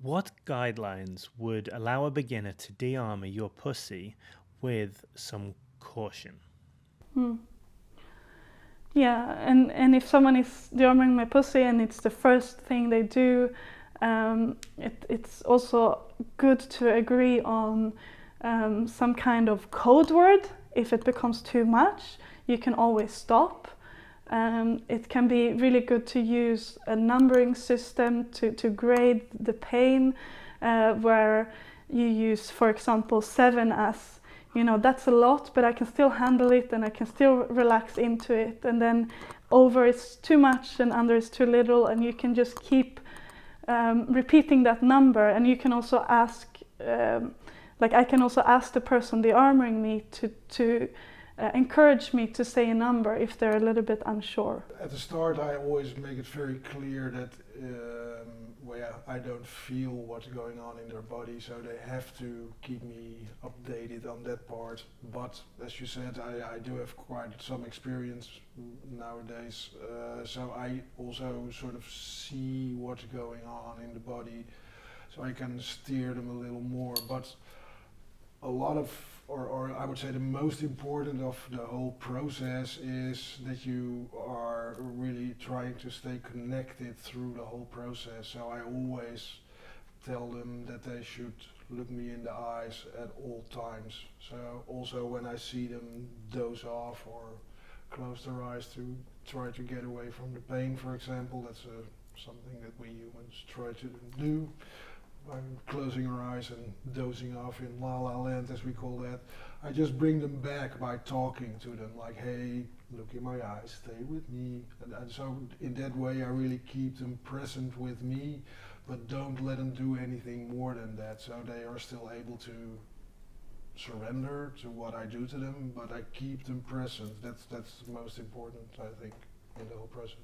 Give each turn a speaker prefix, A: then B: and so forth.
A: What guidelines would allow a beginner to de-armor your pussy with some caution?
B: Yeah, and if someone is dearmouring my pussy and it's the first thing they do, it's also good to agree on some kind of code word. If it becomes too much, you can always stop. It can be really good to use a numbering system to grade the pain, where you use, for example, 7 as, that's a lot, but I can still handle it and I can still relax into it. And then over is too much and under is too little, and you can just keep repeating that number. And you can also ask, I can also ask the person dearmoring me to encourage me to say a number if they're a little bit unsure.
C: At the start, I always make it very clear that I don't feel what's going on in their body, so they have to keep me updated on that part. But as you said, I do have quite some experience nowadays, so I also sort of see what's going on in the body, so I can steer them a little more. But a lot of, or I would say the most important of the whole process is that you are really trying to stay connected through the whole process. So I always tell them that they should look me in the eyes at all times. So also when I see them doze off or close their eyes to try to get away from the pain, for example, that's something that we humans try to do. By closing our eyes and dozing off in la la land, as we call that. I just bring them back by talking to them, like, hey, look in my eyes, stay with me. And so in that way I really keep them present with me, but don't let them do anything more than that, so they are still able to surrender to what I do to them, but I keep them present. That's the most important, I think, in the whole process.